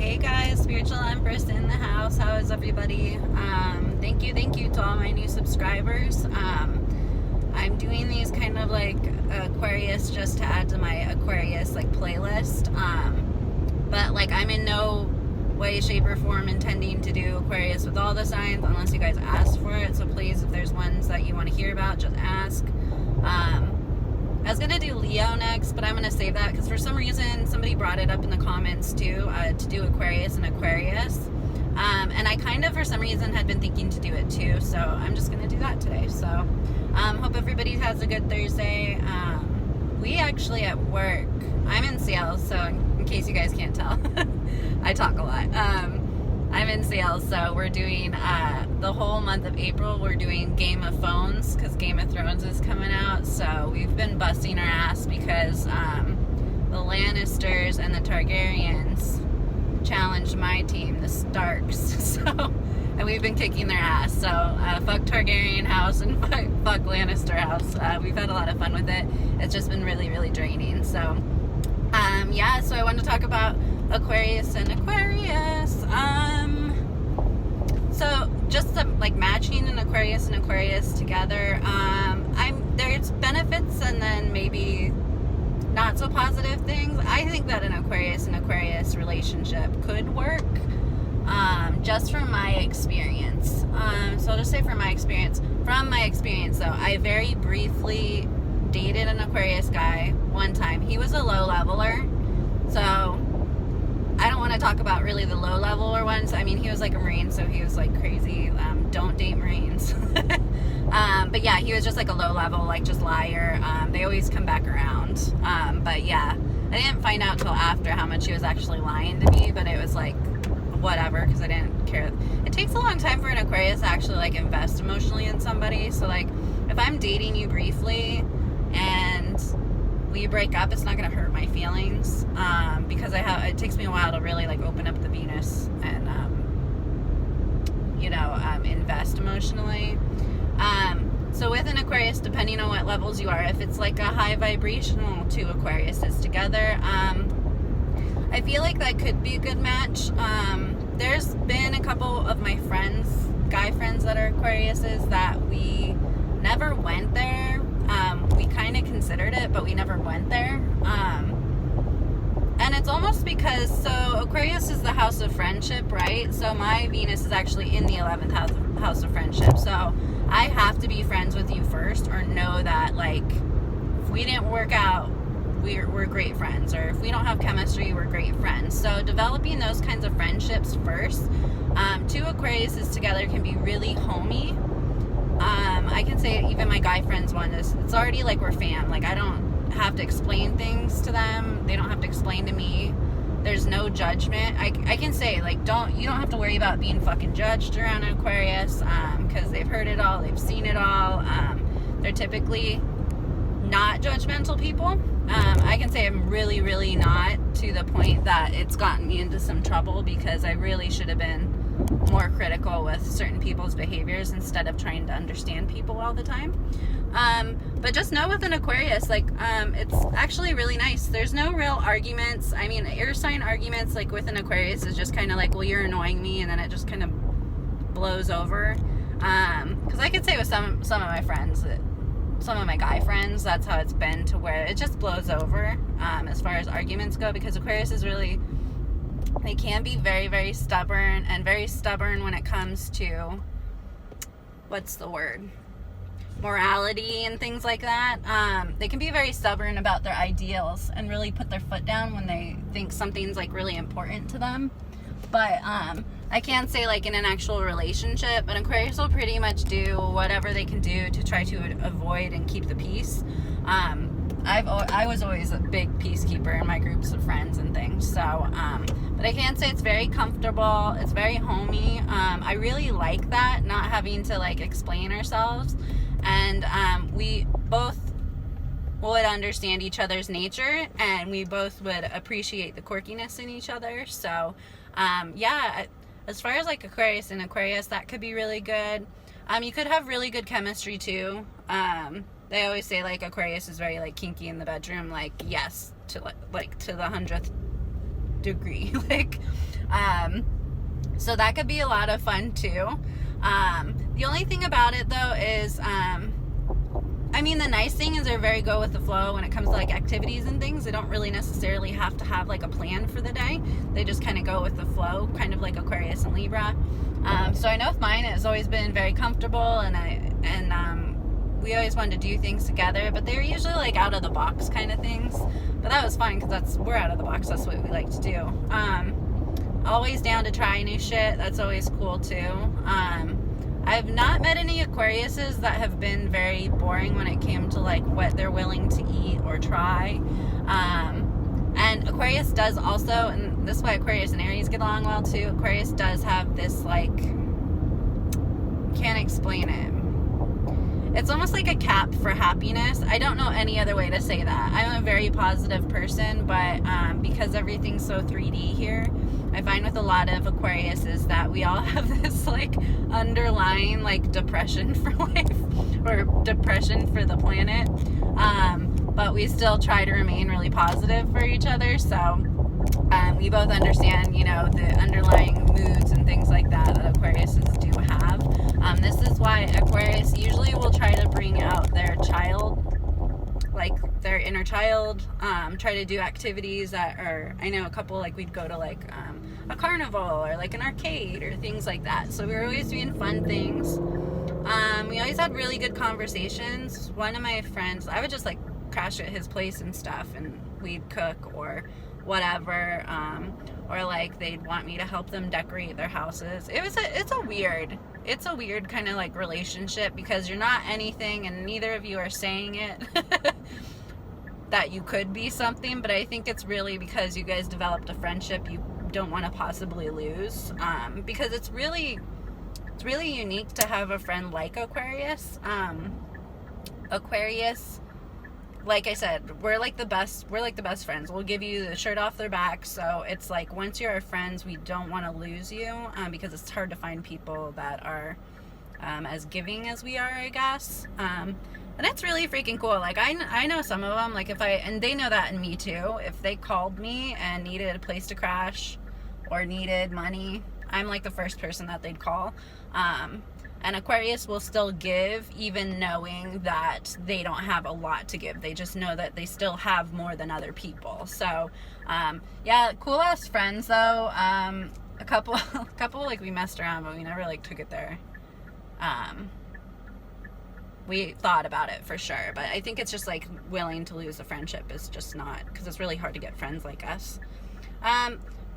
Hey guys, Spiritual Empress in the house. How is everybody? Thank you to all my new subscribers. I'm doing these kind of like Aquarius just to add to my Aquarius like playlist. But like I'm in no way, shape, or form intending to do Aquarius with all the signs unless you guys ask for it. So please, if there's ones that you want to hear about, just ask. I was going to do Leo next, but I'm going to save that because for some reason somebody brought it up in the comments too, to do Aquarius and Aquarius. And I kind of, for some reason, had been thinking to do it too, so I'm just going to do that today. So hope everybody has a good Thursday. We actually at work, I'm in sales, so in case you guys can't tell, I talk a lot. I'm in sales, so we're doing the whole month of April, we're doing Game of Phones because Game of Thrones is coming out. So we've been busting our ass because the Lannisters and the Targaryens challenged my team, the Starks. So, and we've been kicking their ass. So fuck Targaryen house and fuck Lannister house. We've had a lot of fun with it. It's just been really, really draining. So yeah, so I wanted to talk about Aquarius and Aquarius. So just like matching an Aquarius and Aquarius together, there's benefits and then maybe not so positive things. I think that an Aquarius and Aquarius relationship could work, just from my experience. So I'll just say from my experience though, I very briefly dated an Aquarius guy one time. He was a low leveler, so I don't want to talk about really the low leveler ones. I mean, he was like a Marine, so he was like crazy. Don't date Marines. But yeah, he was just like a low level, like just liar. They always come back around. But yeah, I didn't find out till after how much he was actually lying to me, but it was like whatever, because I didn't care. It takes a long time for an Aquarius to actually like invest emotionally in somebody. So like if I'm dating you briefly and we break up, it's not going to hurt my feelings, because it takes me a while to really like open up the Venus and invest emotionally. So with an Aquarius, depending on what levels you are, if it's like a high vibrational two Aquariuses together, I feel like that could be a good match. There's been a couple of my friends, guy friends that are Aquariuses, that we never went there. We kind of considered it, but we never went there. And it's almost because, so Aquarius is the house of friendship, right? So my Venus is actually in the 11th house of friendship. So I have to be friends with you first, or know that like if we didn't work out, we're great friends, or if we don't have chemistry, we're great friends. So developing those kinds of friendships first. Two Aquariuses together can be really homey. I can say even my guy friends one is, it's already like we're fam. Like I don't have to explain things to them. They don't have to explain to me. There's no judgment. I can say like, you don't have to worry about being fucking judged around an Aquarius, because they've heard it all, they've seen it all. They're typically not judgmental people. I can say I'm really, really not, to the point that it's gotten me into some trouble because I really should have been more critical with certain people's behaviors instead of trying to understand people all the time. But just know with an Aquarius, like, it's actually really nice. There's no real arguments. I mean, air sign arguments, like with an Aquarius, is just kind of like, well, you're annoying me, and then it just kind of blows over. Because I could say with some of my friends, some of my guy friends, that's how it's been, to where it just blows over, as far as arguments go, because Aquarius is really, they can be very, very stubborn, and very stubborn when it comes to, what's the word? Morality and things like that. They can be very stubborn about their ideals and really put their foot down when they think something's like really important to them. But I can't say like in an actual relationship, but Aquarius will pretty much do whatever they can do to try to avoid and keep the peace. I was always a big peacekeeper in my groups of friends and things. So, but I can say it's very comfortable. It's very homey. I really like that, not having to like explain ourselves. And we both would understand each other's nature, and we both would appreciate the quirkiness in each other. So, yeah, as far as like Aquarius and Aquarius, that could be really good. You could have really good chemistry too. They always say like Aquarius is very like kinky in the bedroom. Like, yes, to like to the 100th degree. Like, so that could be a lot of fun too. The only thing about it though is, I mean, the nice thing is they're very go with the flow when it comes to like activities and things. They don't really necessarily have to have like a plan for the day. They just kind of go with the flow, kind of like Aquarius and Libra. So I know with mine, it's always been very comfortable, and we always wanted to do things together, but they're usually like out of the box kind of things. But that was fun because we're out of the box. That's what we like to do. Always down to try new shit. That's always cool too. I've not met any Aquariuses that have been very boring when it came to like what they're willing to eat or try. And Aquarius does also, and this is why Aquarius and Aries get along well too. Aquarius does have this like, can't explain it. It's almost like a cap for happiness. I don't know any other way to say that. I'm a very positive person, but because everything's so 3D here, I find with a lot of Aquarius is that we all have this like underlying like depression for life or depression for the planet. But we still try to remain really positive for each other. So we both understand, you know, the underlying moods and things like that that Aquariuses do have. This is why Aquarius usually will try to bring out their child, like their inner child, try to do activities that are, I know a couple, like we'd go to like a carnival or like an arcade or things like that. So we were always doing fun things. We always had really good conversations. One of my friends, I would just like crash at his place and stuff, and we'd cook or whatever, or like they'd want me to help them decorate their houses. It's a weird kind of like relationship because you're not anything and neither of you are saying it that you could be something, but I think it's really because you guys developed a friendship you don't want to possibly lose, because it's really unique to have a friend like Aquarius. Aquarius, like I said, we're like the best friends. We'll give you the shirt off their back. So it's like, once you're our friends, we don't want to lose you, because it's hard to find people that are as giving as we are, I guess. And it's really freaking cool. Like I know some of them, like and they know that in me too. If they called me and needed a place to crash or needed money, I'm like the first person that they'd call. And Aquarius will still give, even knowing that they don't have a lot to give. They just know that they still have more than other people. So, yeah, cool ass friends though. A couple like we messed around, but we never like took it there. We thought about it for sure, but I think it's just like willing to lose a friendship is just not, because it's really hard to get friends like us.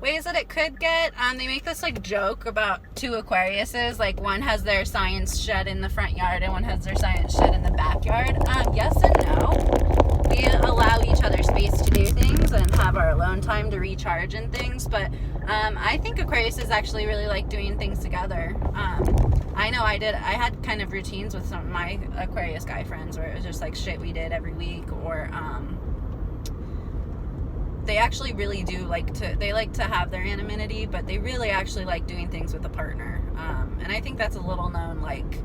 Ways that it could get, they make this like joke about two Aquariuses, like one has their science shed in the front yard and one has their science shed in the backyard. Yes and no. We allow each other space to do things and have our alone time to recharge and things, but I think Aquariuses actually really like doing things together. I know I had kind of routines with some of my Aquarius guy friends where it was just like shit we did every week, or they actually really do like to have their anonymity, but they really actually like doing things with a partner. And I think that's a little known, like,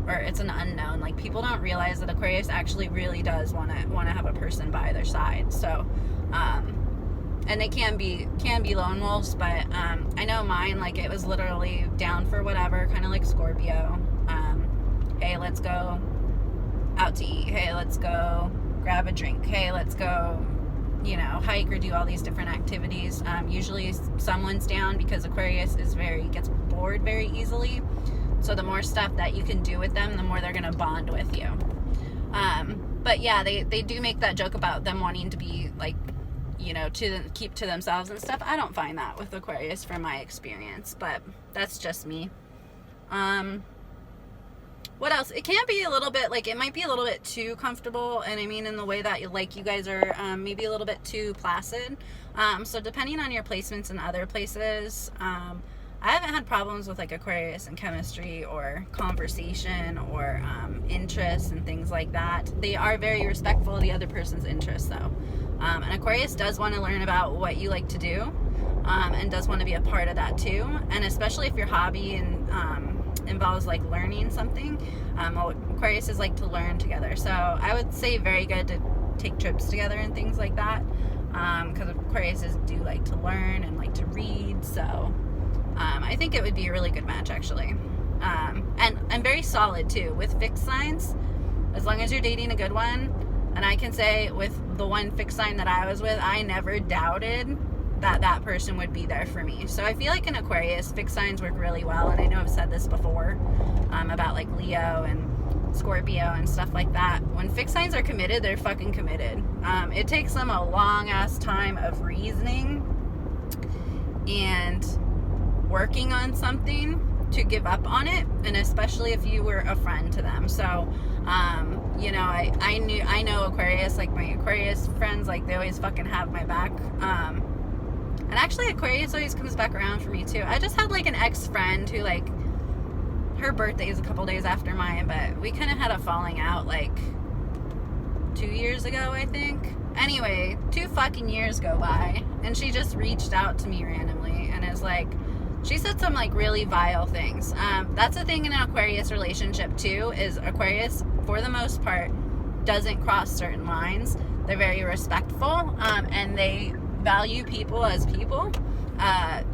or it's an unknown. Like, people don't realize that Aquarius actually really does want to have a person by their side. So, and they can be lone wolves, but I know mine, like, it was literally down for whatever, kind of like Scorpio. Hey, let's go out to eat. Hey, let's go grab a drink. Hey, let's go, you know, hike or do all these different activities. Usually someone's down because Aquarius gets bored very easily. So the more stuff that you can do with them, the more they're going to bond with you. But yeah, they do make that joke about them wanting to be like, you know, keep to themselves and stuff. I don't find that with Aquarius from my experience, but that's just me. What else? It can be a little bit, like, it might be a little bit too comfortable, and I mean in the way that, like, you guys are maybe a little bit too placid. So depending on your placements in other places, I haven't had problems with, like, Aquarius and chemistry or conversation or interests and things like that. They are very respectful of the other person's interests, though. And Aquarius does want to learn about what you like to do, and does want to be a part of that, too. And especially if your hobby and involves like learning something, Aquarius is like to learn together. So I would say very good to take trips together and things like that. because Aquariuses do like to learn and like to read. So I think it would be a really good match, actually. And I'm very solid too with fixed signs, as long as you're dating a good one. And I can say with the one fixed sign that I was with, I never doubted that that person would be there for me. So I feel like in Aquarius, fixed signs work really well. And I know I've said this before about like Leo and Scorpio and stuff like that. When fixed signs are committed, they're fucking committed. It takes them a long ass time of reasoning and working on something to give up on it, and especially if you were a friend to them. So you know, I know Aquarius, like my Aquarius friends, like they always fucking have my back. And actually Aquarius always comes back around for me too. I just had like an ex-friend who, like, her birthday is a couple days after mine, but we kind of had a falling out like 2 years ago, I think. Anyway, 2 fucking years go by, and she just reached out to me randomly and is like, she said some like really vile things. That's the thing in an Aquarius relationship too, is Aquarius, for the most part, doesn't cross certain lines. They're very respectful, and they value people as people.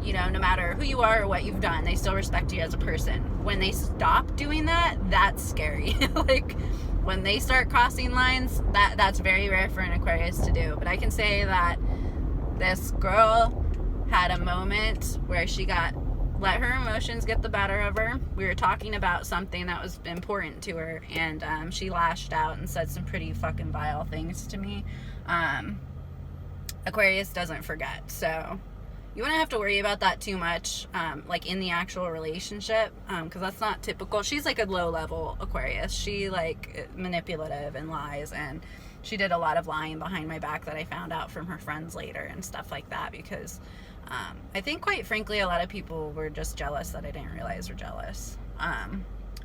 You know, no matter who you are or what you've done, they still respect you as a person. When they stop doing that, that's scary. Like, when they start crossing lines, that's very rare for an Aquarius to do. But I can say that this girl had a moment where she let her emotions get the better of her. We were talking about something that was important to her, and she lashed out and said some pretty fucking vile things to me. Aquarius doesn't forget, so you wouldn't have to worry about that too much, like in the actual relationship, because that's not typical. She's like a low-level Aquarius. She like manipulative and lies, and she did a lot of lying behind my back that I found out from her friends later and stuff like that, because I think, quite frankly, a lot of people were just jealous that I didn't realize were jealous.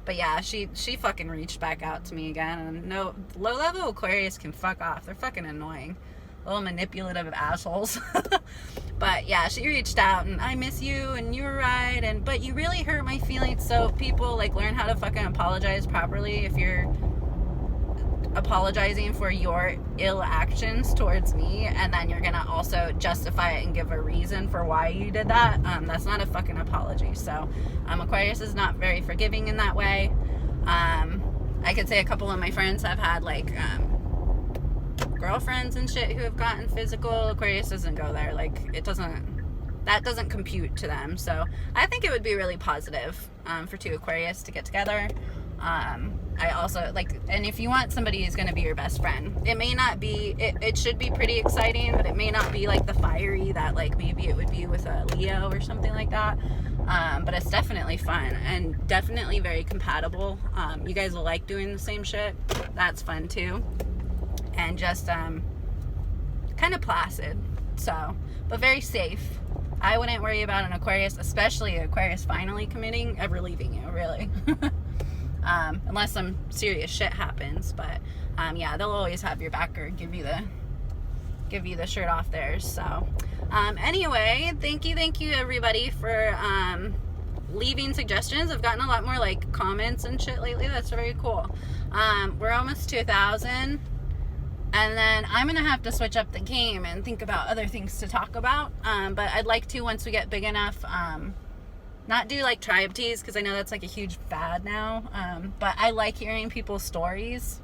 But yeah, she fucking reached back out to me again, and no, low-level Aquarius can fuck off. They're fucking annoying. Little manipulative assholes. But yeah, she reached out, and I miss you, and you were right, but you really hurt my feelings. So people, like, learn how to fucking apologize properly. If you're apologizing for your ill actions towards me, and then you're gonna also justify it and give a reason for why you did that, that's not a fucking apology. So Aquarius is not very forgiving in that way. I could say a couple of my friends have had like girlfriends and shit who have gotten physical. Aquarius doesn't go there. Like, that doesn't compute to them. So I think it would be really positive for 2 Aquarius to get together. I also like, and if you want somebody who's going to be your best friend, it may not be, it should be pretty exciting, but it may not be like the fiery that like maybe it would be with a Leo or something like that. But it's definitely fun and definitely very compatible. You guys will like doing the same shit. That's fun too. And just kind of placid. So, but very safe. I wouldn't worry about an Aquarius, especially Aquarius finally committing, ever leaving you, really. Unless some serious shit happens. But yeah, they'll always have your back or give you the shirt off theirs. So anyway, thank you everybody for leaving suggestions. I've gotten a lot more like comments and shit lately. That's very cool. We're almost to 1,000. And then I'm going to have to switch up the game and think about other things to talk about. But I'd like to, once we get big enough, not do like tribe teas, because I know that's like a huge fad now. But I like hearing people's stories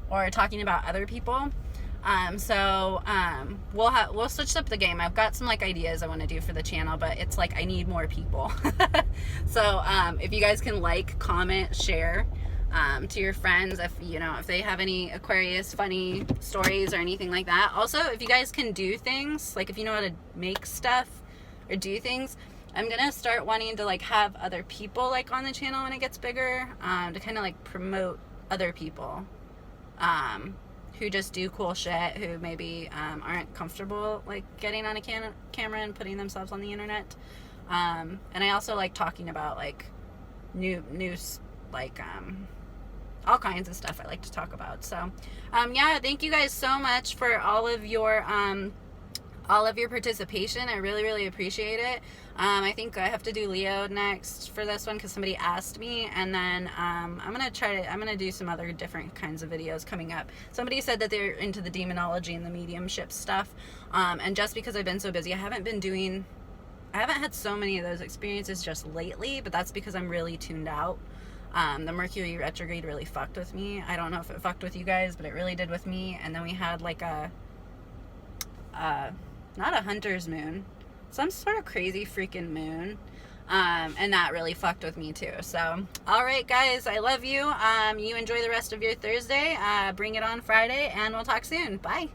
or talking about other people. So we'll switch up the game. I've got some like ideas I want to do for the channel, but it's like I need more people. So if you guys can like, comment, share to your friends, if they have any Aquarius funny stories or anything like that. Also, if you guys can do things, like if you know how to make stuff or do things, I'm gonna start wanting to like have other people like on the channel when it gets bigger, to kind of like promote other people who just do cool shit, who maybe aren't comfortable like getting on a camera and putting themselves on the internet. And I also like talking about like new like all kinds of stuff I like to talk about. So yeah, thank you guys so much for all of your all of your participation. I really, really appreciate it. I think I have to do Leo next for this one because somebody asked me, and then I'm gonna do some other different kinds of videos coming up. Somebody said that they're into the demonology and the mediumship stuff, and just because I've been so busy, I haven't had so many of those experiences just lately, but that's because I'm really tuned out. The Mercury retrograde really fucked with me. I don't know if it fucked with you guys, but it really did with me. And then we had like not a hunter's moon, some sort of crazy freaking moon, and that really fucked with me too. So all right guys, I love you. You enjoy the rest of your Thursday. Bring it on Friday, and we'll talk soon. Bye.